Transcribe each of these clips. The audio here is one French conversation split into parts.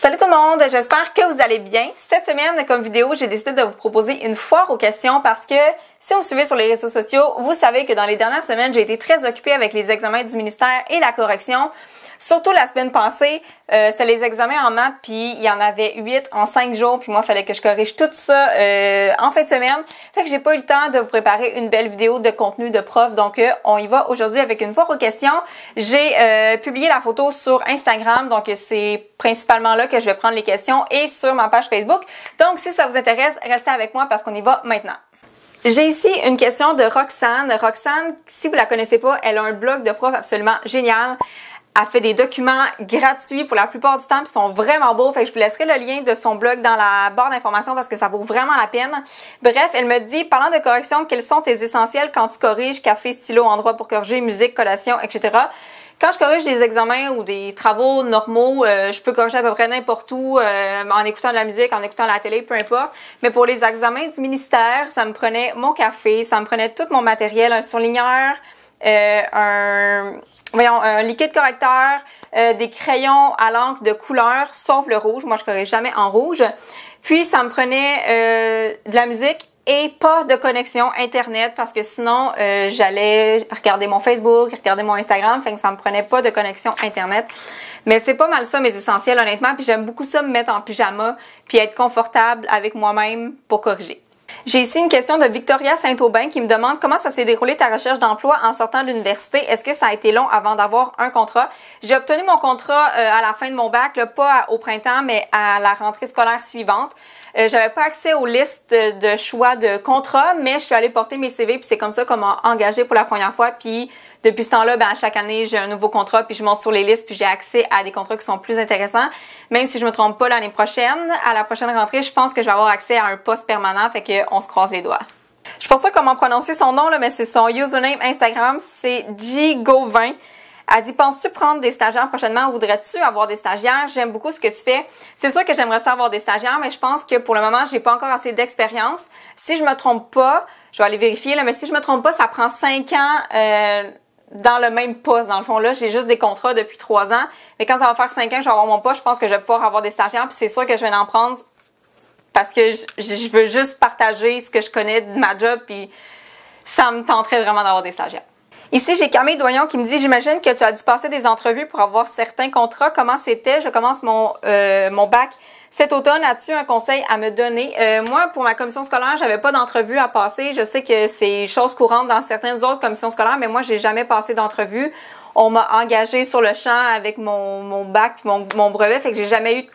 Salut tout le monde, j'espère que vous allez bien. Cette semaine, comme vidéo, j'ai décidé de vous proposer une foire aux questions parce que si vous me suivez sur les réseaux sociaux, vous savez que dans les dernières semaines, j'ai été très occupée avec les examens du ministère et la correction. Surtout la semaine passée, c'était les examens en maths, puis il y en avait 8 en 5 jours, puis moi, il fallait que je corrige tout ça en fin de semaine. Fait que j'ai pas eu le temps de vous préparer une belle vidéo de contenu de prof, donc on y va aujourd'hui avec une foire aux questions. J'ai publié la photo sur Instagram, donc c'est principalement là que je vais prendre les questions, et sur ma page Facebook. Donc si ça vous intéresse, restez avec moi parce qu'on y va maintenant. J'ai ici une question de Roxane. Roxane, si vous la connaissez pas, elle a un blog de prof absolument génial. Elle fait des documents gratuits pour la plupart du temps, puis ils sont vraiment beaux. Fait que je vous laisserai le lien de son blog dans la barre d'informations parce que ça vaut vraiment la peine. Bref, elle me dit, parlant de correction, quels sont tes essentiels quand tu corriges café, stylo, endroit pour corriger, musique, collation, etc. Quand je corrige des examens ou des travaux normaux, je peux corriger à peu près n'importe où, en écoutant de la musique, en écoutant la télé, peu importe. Mais pour les examens du ministère, ça me prenait mon café, ça me prenait tout mon matériel, un surligneur, un liquide correcteur, des crayons à l'encre de couleur, sauf le rouge. Moi, je corrige jamais en rouge. Puis, ça me prenait de la musique et pas de connexion Internet parce que sinon, j'allais regarder mon Facebook, regarder mon Instagram. Fait que ça me prenait pas de connexion Internet. Mais c'est pas mal ça, mes essentiels, honnêtement. Puis, j'aime beaucoup ça, me mettre en pyjama puis être confortable avec moi-même pour corriger. J'ai ici une question de Victoria Saint-Aubin qui me demande comment ça s'est déroulé ta recherche d'emploi en sortant de l'université. Est-ce que ça a été long avant d'avoir un contrat? J'ai obtenu mon contrat à la fin de mon bac, là, pas au printemps, mais à la rentrée scolaire suivante. J'avais pas accès aux listes de choix de contrats, mais je suis allée porter mes CV puis c'est comme ça qu'on m'a engagée pour la première fois. Puis depuis ce temps-là, à chaque année, j'ai un nouveau contrat puis je monte sur les listes puis j'ai accès à des contrats qui sont plus intéressants. Même si je me trompe pas l'année prochaine, à la prochaine rentrée, je pense que je vais avoir accès à un poste permanent, fait qu'on se croise les doigts. Je sais pas comment prononcer son nom, là, mais c'est son username Instagram, c'est JGO20. Elle dit, penses-tu prendre des stagiaires prochainement ou voudrais-tu avoir des stagiaires? J'aime beaucoup ce que tu fais. C'est sûr que j'aimerais ça avoir des stagiaires, mais je pense que pour le moment, j'ai pas encore assez d'expérience. Si je me trompe pas, je vais aller vérifier, là, mais si je me trompe pas, ça prend 5 ans dans le même poste. Dans le fond, là, j'ai juste des contrats depuis 3 ans. Mais quand ça va faire 5 ans que je vais avoir mon poste, je pense que je vais pouvoir avoir des stagiaires. Puis c'est sûr que je vais en prendre parce que je veux juste partager ce que je connais de ma job. Puis ça me tenterait vraiment d'avoir des stagiaires. Ici, j'ai Camille Doyon qui me dit, j'imagine que tu as dû passer des entrevues pour avoir certains contrats. Comment c'était? Je commence mon bac cet automne. As-tu un conseil à me donner? Moi, pour ma commission scolaire, j'avais pas d'entrevue à passer. Je sais que c'est chose courante dans certaines autres commissions scolaires, mais moi, j'ai jamais passé d'entrevue. On m'a engagée sur le champ avec mon bac, mon brevet, fait que j'ai jamais eu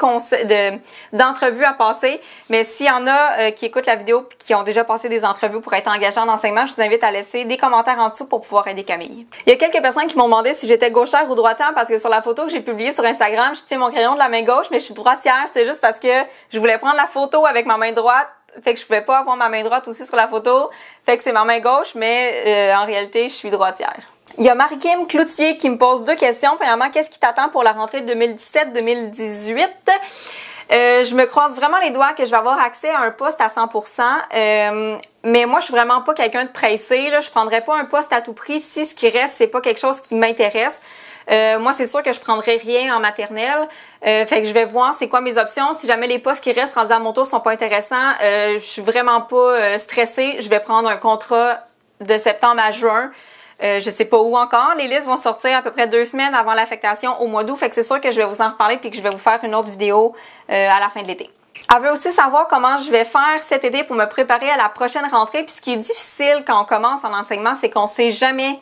d'entrevue à passer. Mais s'il y en a qui écoutent la vidéo et qui ont déjà passé des entrevues pour être engagés en enseignement, je vous invite à laisser des commentaires en dessous pour pouvoir aider Camille. Il y a quelques personnes qui m'ont demandé si j'étais gauchère ou droitière parce que sur la photo que j'ai publiée sur Instagram, je tiens mon crayon de la main gauche, mais je suis droitière. C'était juste parce que je voulais prendre la photo avec ma main droite. Fait que je pouvais pas avoir ma main droite aussi sur la photo. Fait que c'est ma main gauche, mais en réalité, je suis droitière. Il y a Marie-Kim Cloutier qui me pose 2 questions. Premièrement, qu'est-ce qui t'attend pour la rentrée 2017-2018? Je me croise vraiment les doigts que je vais avoir accès à un poste à 100%. Mais moi, je suis vraiment pas quelqu'un de pressé, là. Je prendrais pas un poste à tout prix si ce qui reste, c'est pas quelque chose qui m'intéresse. Moi, c'est sûr que je prendrai rien en maternelle. Fait que je vais voir c'est quoi mes options. Si jamais les postes qui restent rendus à mon tour sont pas intéressants, je suis vraiment pas stressée. Je vais prendre un contrat de septembre à juin. Je sais pas où encore. Les listes vont sortir à peu près 2 semaines avant l'affectation au mois d'août. Fait que c'est sûr que je vais vous en reparler puis que je vais vous faire une autre vidéo à la fin de l'été. Elle veut aussi savoir comment je vais faire cet été pour me préparer à la prochaine rentrée. Puis ce qui est difficile quand on commence en enseignement, c'est qu'on sait jamais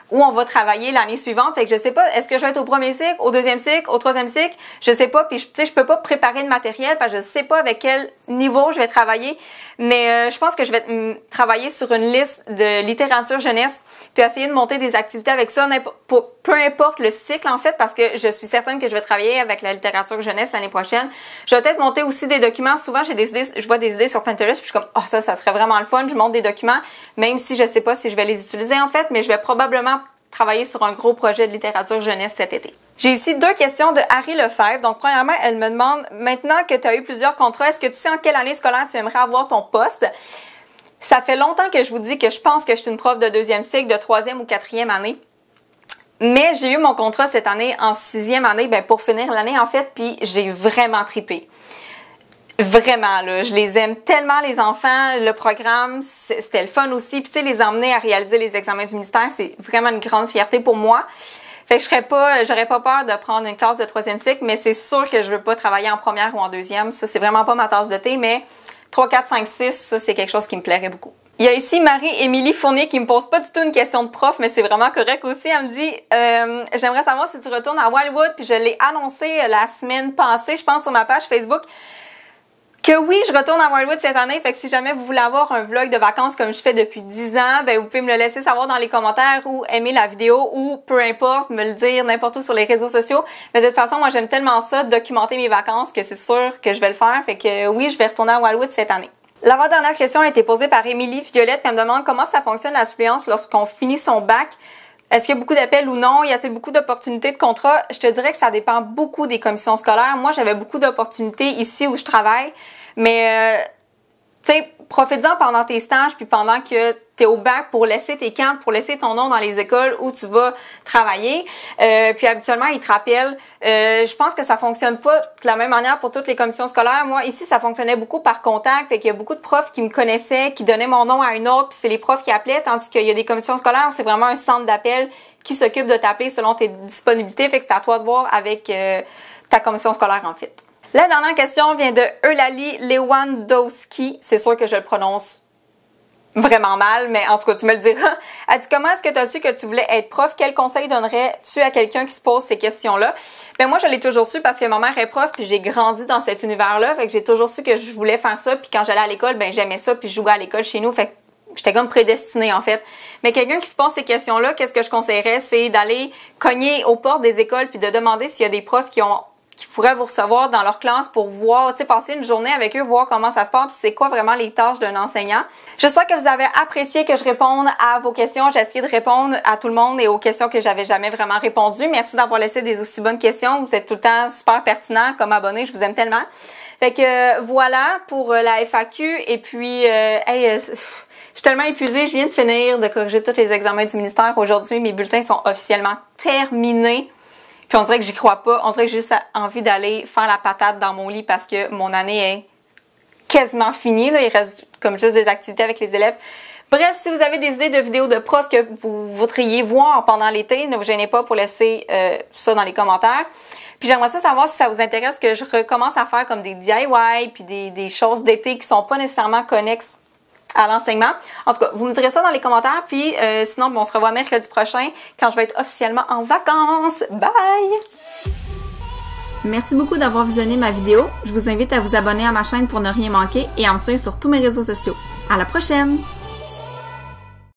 où on va travailler l'année suivante. Fait que je sais pas, est-ce que je vais être au premier cycle, au deuxième cycle, au troisième cycle? Je sais pas. Puis tu sais, je peux pas préparer de matériel parce que je sais pas avec quel niveau je vais travailler. Mais je pense que je vais travailler sur une liste de littérature jeunesse puis essayer de monter des activités avec ça, peu importe le cycle en fait, parce que je suis certaine que je vais travailler avec la littérature jeunesse l'année prochaine. Je vais peut-être monter aussi des documents. Souvent, j'ai des idées, je vois des idées sur Pinterest puis je suis comme, oh ça serait vraiment le fun. Je monte des documents, même si je sais pas si je vais les utiliser en fait, mais je vais probablement travailler sur un gros projet de littérature jeunesse cet été. J'ai ici 2 questions de Harry Lefebvre. Donc, premièrement, elle me demande, maintenant que tu as eu plusieurs contrats, est-ce que tu sais en quelle année scolaire tu aimerais avoir ton poste? Ça fait longtemps que je vous dis que je pense que je suis une prof de 2e cycle, de 3e ou 4e année. Mais j'ai eu mon contrat cette année en 6e année, ben pour finir l'année en fait, puis j'ai vraiment trippé. Vraiment, là, je les aime tellement, les enfants. Le programme, c'était le fun aussi. Puis tu sais, les emmener à réaliser les examens du ministère, c'est vraiment une grande fierté pour moi. Fait que j'aurais pas peur de prendre une classe de 3e cycle, mais c'est sûr que je veux pas travailler en première ou en 2e. Ça, c'est vraiment pas ma tasse de thé, mais 3, 4, 5, 6, ça, c'est quelque chose qui me plairait beaucoup. Il y a ici Marie-Émilie Fournier qui me pose pas du tout une question de prof, mais c'est vraiment correct aussi. Elle me dit j'aimerais savoir si tu retournes à Wildwood, puis je l'ai annoncé la semaine passée, je pense, sur ma page Facebook, que oui, je retourne à Wildwood cette année. Fait que si jamais vous voulez avoir un vlog de vacances comme je fais depuis 10 ans, ben vous pouvez me le laisser savoir dans les commentaires ou aimer la vidéo ou peu importe, me le dire n'importe où sur les réseaux sociaux. Mais de toute façon, moi j'aime tellement ça, documenter mes vacances, que c'est sûr que je vais le faire. Fait que oui, je vais retourner à Wildwood cette année. L'avant-dernière question a été posée par Émilie Violette qui me demande comment ça fonctionne la suppléance lorsqu'on finit son bac. Est-ce qu'il y a beaucoup d'appels ou non? Y a-t-il beaucoup d'opportunités de contrat? Je te dirais que ça dépend beaucoup des commissions scolaires. Moi, j'avais beaucoup d'opportunités ici où je travaille, mais tu sais, profite-en pendant tes stages puis pendant que tu es au bac pour laisser tes cantes, pour laisser ton nom dans les écoles où tu vas travailler. Puis habituellement, ils te rappellent. Je pense que ça fonctionne pas de la même manière pour toutes les commissions scolaires. Moi, ici, ça fonctionnait beaucoup par contact. Fait qu'il y a beaucoup de profs qui me connaissaient, qui donnaient mon nom à une autre, puis c'est les profs qui appelaient. Tandis qu'il y a des commissions scolaires, c'est vraiment un centre d'appel qui s'occupe de t'appeler selon tes disponibilités. Fait que c'est à toi de voir avec ta commission scolaire, en fait. La dernière question vient de Eulalie Lewandowski. C'est sûr que je le prononce vraiment mal, mais en tout cas, tu me le diras. Elle dit, comment est-ce que tu as su que tu voulais être prof? Quel conseil donnerais-tu à quelqu'un qui se pose ces questions-là? Ben moi, je l'ai toujours su parce que ma mère est prof, puis j'ai grandi dans cet univers-là. Fait que j'ai toujours su que je voulais faire ça. Puis quand j'allais à l'école, ben j'aimais ça, puis je jouais à l'école chez nous. Fait que j'étais comme prédestinée, en fait. Mais quelqu'un qui se pose ces questions-là, qu'est-ce que je conseillerais? C'est d'aller cogner aux portes des écoles puis de demander s'il y a des profs qui pourraient vous recevoir dans leur classe pour voir, tu sais, passer une journée avec eux, voir comment ça se passe, c'est quoi vraiment les tâches d'un enseignant. J'espère que vous avez apprécié que je réponde à vos questions. J'ai essayé de répondre à tout le monde et aux questions que j'avais jamais vraiment répondu. Merci d'avoir laissé des aussi bonnes questions. Vous êtes tout le temps super pertinents comme abonné. Je vous aime tellement. Fait que voilà pour la FAQ. Et puis, je suis tellement épuisée. Je viens de finir de corriger tous les examens du ministère. Aujourd'hui, mes bulletins sont officiellement terminés. Puis on dirait que j'y crois pas. On dirait que j'ai juste envie d'aller faire la patate dans mon lit parce que mon année est quasiment finie. Là. Il reste comme juste des activités avec les élèves. Bref, si vous avez des idées de vidéos de profs que vous voudriez voir pendant l'été, ne vous gênez pas pour laisser ça dans les commentaires. Puis j'aimerais ça savoir si ça vous intéresse que je recommence à faire comme des DIY puis des choses d'été qui sont pas nécessairement connexes à l'enseignement. En tout cas, vous me direz ça dans les commentaires. Puis sinon, on se revoit mercredi prochain quand je vais être officiellement en vacances. Bye! Merci beaucoup d'avoir visionné ma vidéo. Je vous invite à vous abonner à ma chaîne pour ne rien manquer et à me suivre sur tous mes réseaux sociaux. À la prochaine!